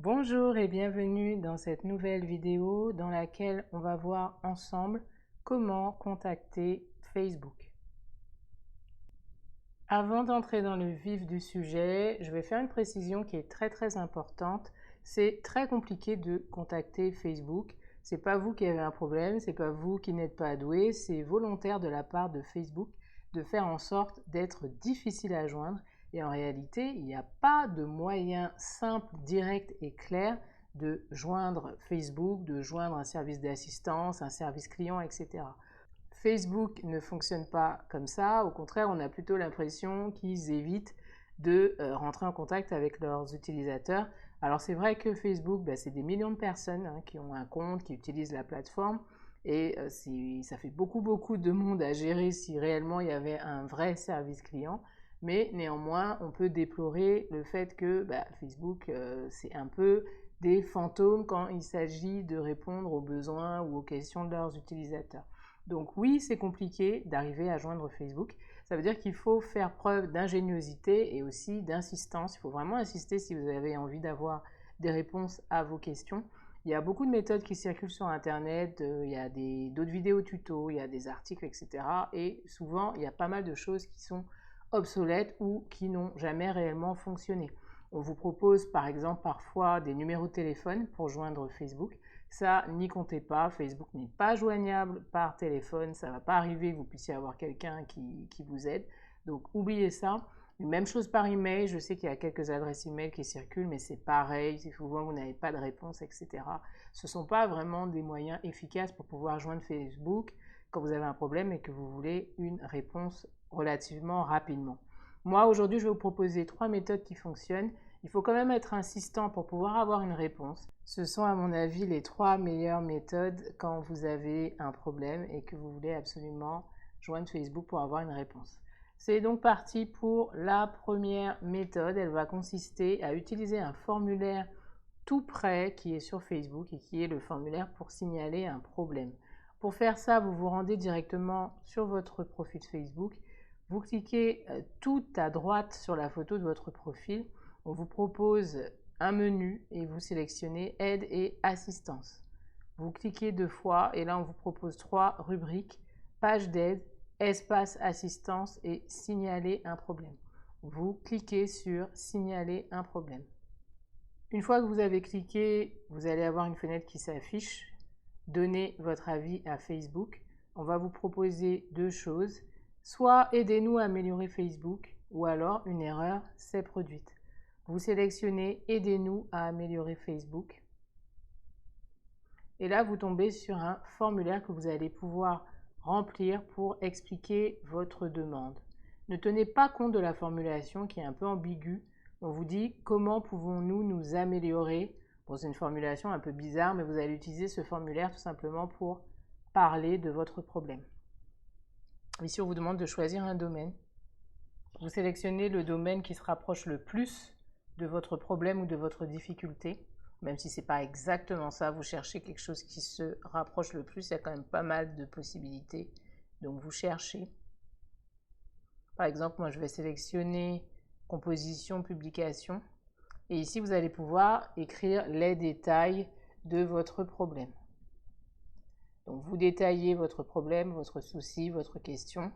Bonjour et bienvenue dans cette nouvelle vidéo dans laquelle on va voir ensemble comment contacter Facebook. Avant d'entrer dans le vif du sujet, je vais faire une précision qui est très importante. C'est très compliqué de contacter Facebook. C'est pas vous qui avez un problème, c'est pas vous qui n'êtes pas doué, c'est volontaire de la part de Facebook de faire en sorte d'être difficile à joindre. Et en réalité, il n'y a pas de moyen simple, direct et clair de joindre Facebook, de joindre un service d'assistance, un service client, etc. Facebook ne fonctionne pas comme ça. Au contraire, on a plutôt l'impression qu'ils évitent de rentrer en contact avec leurs utilisateurs. Alors c'est vrai que Facebook, c'est des millions de personnes qui ont un compte, qui utilisent la plateforme. Et ça fait beaucoup de monde à gérer si réellement il y avait un vrai service client. Mais néanmoins, on peut déplorer le fait que Facebook, c'est un peu des fantômes quand il s'agit de répondre aux besoins ou aux questions de leurs utilisateurs. Donc oui, c'est compliqué d'arriver à joindre Facebook. Ça veut dire qu'il faut faire preuve d'ingéniosité et aussi d'insistance. Il faut vraiment insister si vous avez envie d'avoir des réponses à vos questions. Il y a beaucoup de méthodes qui circulent sur Internet, il y a d'autres vidéos tutos, il y a des articles, etc. Et souvent, il y a pas mal de choses qui sont obsolètes ou qui n'ont jamais réellement fonctionné. On vous propose par exemple parfois des numéros de téléphone pour joindre Facebook. Ça, n'y comptez pas, Facebook n'est pas joignable par téléphone, ça ne va pas arriver que vous puissiez avoir quelqu'un qui vous aide. Donc oubliez ça. Même chose par email, je sais qu'il y a quelques adresses email qui circulent, mais c'est pareil, souvent vous n'avez pas de réponse, etc. Ce ne sont pas vraiment des moyens efficaces pour pouvoir joindre Facebook quand vous avez un problème et que vous voulez une réponse relativement rapidement. Moi, aujourd'hui, je vais vous proposer 3 méthodes qui fonctionnent. Il faut quand même être insistant pour pouvoir avoir une réponse. Ce sont à mon avis les 3 meilleures méthodes quand vous avez un problème et que vous voulez absolument joindre Facebook pour avoir une réponse. C'est donc parti pour la première méthode. Elle va consister à utiliser un formulaire tout prêt qui est sur Facebook et qui est le formulaire pour signaler un problème. Pour faire ça, vous vous rendez directement sur votre profil Facebook. Vous cliquez tout à droite sur la photo de votre profil. On vous propose un menu et vous sélectionnez Aide et Assistance. Vous cliquez 2 fois et là on vous propose 3 rubriques, Page d'aide, Espace Assistance et Signaler un problème. Vous cliquez sur Signaler un problème. Une fois que vous avez cliqué, vous allez avoir une fenêtre qui s'affiche. Donnez votre avis à Facebook. On va vous proposer 2 choses. Soit aidez-nous à améliorer Facebook ou alors une erreur s'est produite. Vous sélectionnez Aidez-nous à améliorer Facebook. Et là, vous tombez sur un formulaire que vous allez pouvoir remplir pour expliquer votre demande. Ne tenez pas compte de la formulation qui est un peu ambiguë. On vous dit comment pouvons-nous nous améliorer. Bon, c'est une formulation un peu bizarre, mais vous allez utiliser ce formulaire tout simplement pour parler de votre problème. Ici, on vous demande de choisir un domaine. Vous sélectionnez le domaine qui se rapproche le plus de votre problème ou de votre difficulté. Même si ce n'est pas exactement ça, vous cherchez quelque chose qui se rapproche le plus. Il y a quand même pas mal de possibilités. Donc vous cherchez. Par exemple, moi je vais sélectionner composition, publication. Et ici, vous allez pouvoir écrire les détails de votre problème. Donc vous détaillez votre problème, votre souci, votre question.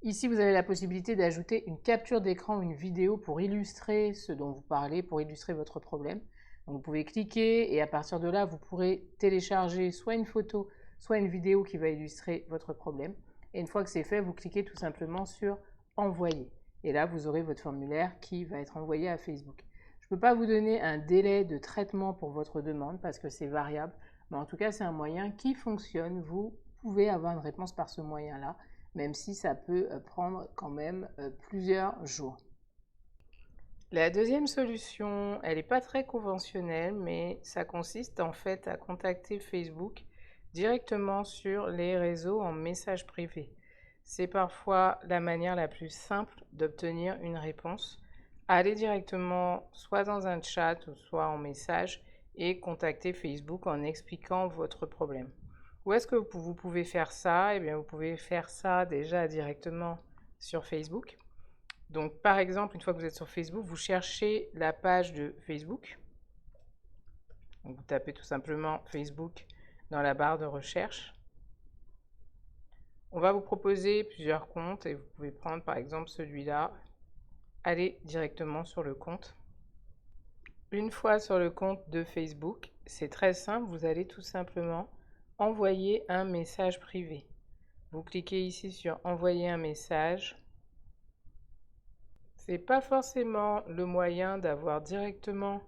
Ici, vous avez la possibilité d'ajouter une capture d'écran ou une vidéo pour illustrer ce dont vous parlez, pour illustrer votre problème. Donc, vous pouvez cliquer et à partir de là, vous pourrez télécharger soit une photo, soit une vidéo qui va illustrer votre problème. Et une fois que c'est fait, vous cliquez tout simplement sur Envoyer. Et là, vous aurez votre formulaire qui va être envoyé à Facebook. Je ne peux pas vous donner un délai de traitement pour votre demande parce que c'est variable. Mais en tout cas, c'est un moyen qui fonctionne. Vous pouvez avoir une réponse par ce moyen-là, même si ça peut prendre quand même plusieurs jours. La deuxième solution, elle n'est pas très conventionnelle, mais ça consiste en fait à contacter Facebook directement sur les réseaux en message privé. C'est parfois la manière la plus simple d'obtenir une réponse. Allez directement soit dans un chat ou soit en message et contacter Facebook en expliquant votre problème. Où est-ce que vous pouvez faire ça? Eh bien, vous pouvez faire ça déjà directement sur Facebook. Donc par exemple, une fois que vous êtes sur Facebook, vous cherchez la page de Facebook. Donc, vous tapez tout simplement Facebook dans la barre de recherche. On va vous proposer plusieurs comptes et vous pouvez prendre par exemple celui-là. Allez directement sur le compte. Une fois sur le compte de Facebook, c'est très simple, vous allez tout simplement envoyer un message privé. Vous cliquez ici sur envoyer un message. Ce n'est pas forcément le moyen d'avoir directement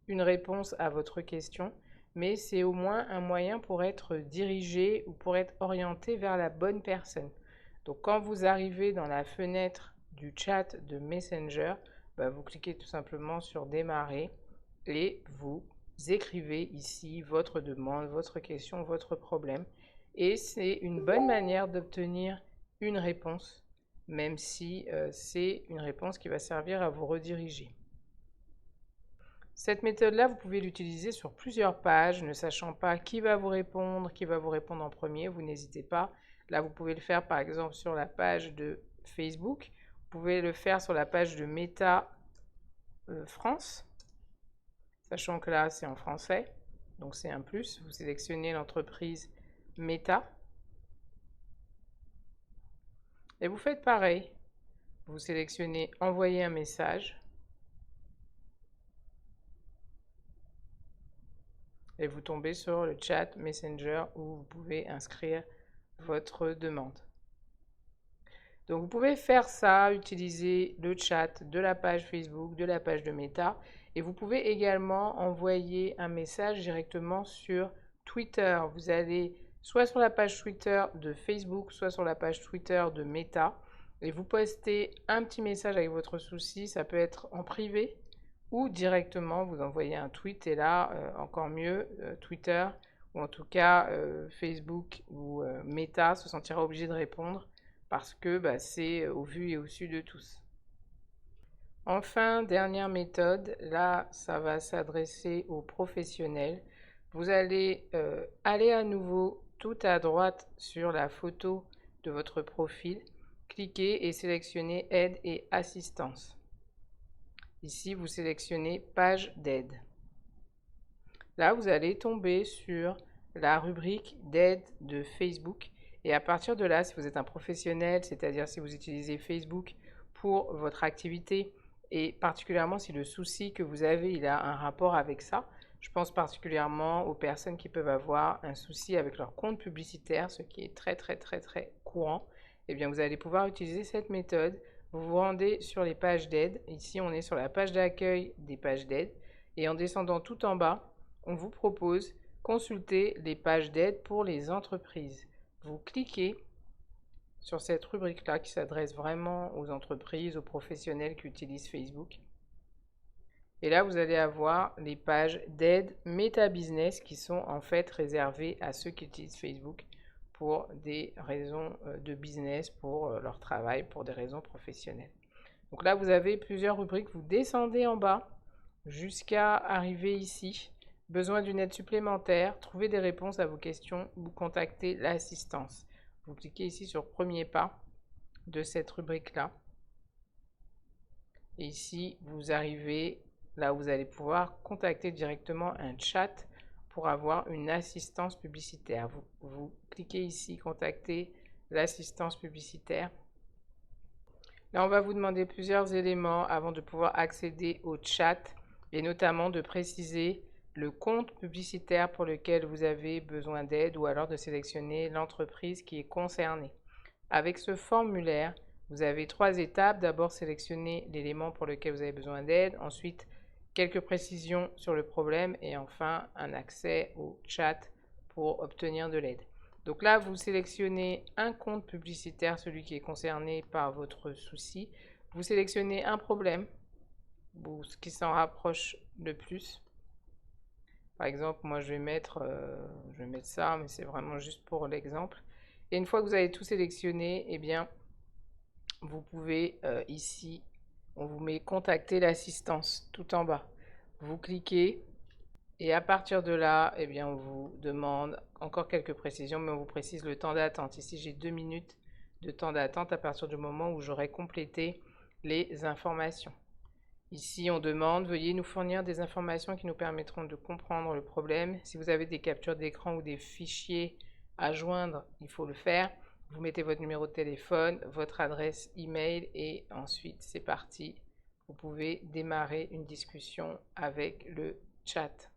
une réponse à votre question, mais c'est au moins un moyen pour être dirigé ou pour être orienté vers la bonne personne. Donc quand vous arrivez dans la fenêtre du chat de Messenger, vous cliquez tout simplement sur démarrer et vous écrivez ici votre demande, votre question, votre problème. Et c'est une bonne manière d'obtenir une réponse, même si c'est une réponse qui va servir à vous rediriger. Cette méthode-là, vous pouvez l'utiliser sur plusieurs pages, ne sachant pas qui va vous répondre en premier, vous n'hésitez pas. Là, vous pouvez le faire par exemple sur la page de Facebook, vous pouvez le faire sur la page de Meta France, sachant que là, c'est en français, donc c'est un plus. Vous sélectionnez l'entreprise Meta. Et vous faites pareil. Vous sélectionnez envoyer un message. Et vous tombez sur le chat Messenger où vous pouvez inscrire votre demande. Donc vous pouvez faire ça, utiliser le chat de la page Facebook, de la page de Meta. Et vous pouvez également envoyer un message directement sur Twitter. Vous allez soit sur la page Twitter de Facebook, soit sur la page Twitter de Meta. Et vous postez un petit message avec votre souci. Ça peut être en privé ou directement vous envoyez un tweet. Et là, encore mieux, Twitter ou en tout cas Facebook ou Meta se sentira obligé de répondre parce que c'est au vu et au su de tous. Enfin, dernière méthode, là ça va s'adresser aux professionnels. Vous allez aller à nouveau tout à droite sur la photo de votre profil, cliquez et sélectionnez aide et assistance. Ici, vous sélectionnez page d'aide. Là, vous allez tomber sur la rubrique d'aide de Facebook. Et à partir de là, si vous êtes un professionnel, c'est-à-dire si vous utilisez Facebook pour votre activité, et particulièrement si le souci que vous avez, il a un rapport avec ça, je pense particulièrement aux personnes qui peuvent avoir un souci avec leur compte publicitaire, ce qui est très courant, eh bien vous allez pouvoir utiliser cette méthode. Vous vous rendez sur les pages d'aide. Ici, on est sur la page d'accueil des pages d'aide. Et en descendant tout en bas, on vous propose consulter les pages d'aide pour les entreprises. Vous cliquez sur cette rubrique-là qui s'adresse vraiment aux entreprises, aux professionnels qui utilisent Facebook. Et là, vous allez avoir les pages d'aide Meta Business qui sont en fait réservées à ceux qui utilisent Facebook pour des raisons de business, pour leur travail, pour des raisons professionnelles. Donc là, vous avez plusieurs rubriques. Vous descendez en bas jusqu'à arriver ici. Besoin d'une aide supplémentaire, trouver des réponses à vos questions, vous contactez l'assistance. Vous cliquez ici sur premier pas de cette rubrique-là. Et ici, vous arrivez là où vous allez pouvoir contacter directement un chat pour avoir une assistance publicitaire. Vous cliquez ici, contacter l'assistance publicitaire. Là, on va vous demander plusieurs éléments avant de pouvoir accéder au chat et notamment de préciser le compte publicitaire pour lequel vous avez besoin d'aide ou alors de sélectionner l'entreprise qui est concernée. Avec ce formulaire, vous avez 3 étapes. D'abord, sélectionner l'élément pour lequel vous avez besoin d'aide. Ensuite, quelques précisions sur le problème. Et enfin, un accès au chat pour obtenir de l'aide. Donc là, vous sélectionnez un compte publicitaire, celui qui est concerné par votre souci. Vous sélectionnez un problème, ce qui s'en rapproche le plus. Par exemple, moi je vais mettre ça, mais c'est vraiment juste pour l'exemple. Et une fois que vous avez tout sélectionné, eh bien, vous pouvez ici, on vous met contacter l'assistance tout en bas. Vous cliquez et à partir de là, eh bien, on vous demande encore quelques précisions, mais on vous précise le temps d'attente. Ici, j'ai 2 minutes de temps d'attente à partir du moment où j'aurai complété les informations. Ici, on demande, veuillez nous fournir des informations qui nous permettront de comprendre le problème. Si vous avez des captures d'écran ou des fichiers à joindre, il faut le faire. Vous mettez votre numéro de téléphone, votre adresse email et ensuite c'est parti. Vous pouvez démarrer une discussion avec le chat.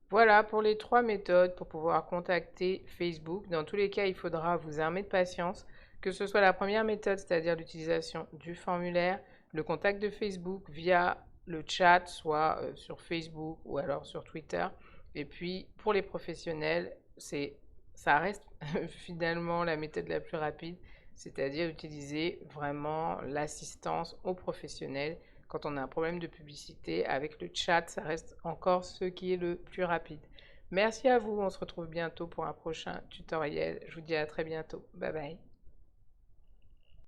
Voilà pour les 3 méthodes pour pouvoir contacter Facebook. Dans tous les cas, il faudra vous armer de patience, que ce soit la première méthode, c'est-à-dire l'utilisation du formulaire, le contact de Facebook via le chat, soit sur Facebook ou alors sur Twitter. Et puis pour les professionnels, ça reste finalement la méthode la plus rapide, c'est-à-dire utiliser vraiment l'assistance aux professionnels. Quand on a un problème de publicité, avec le chat, ça reste encore ce qui est le plus rapide. Merci à vous, on se retrouve bientôt pour un prochain tutoriel. Je vous dis à très bientôt. Bye bye.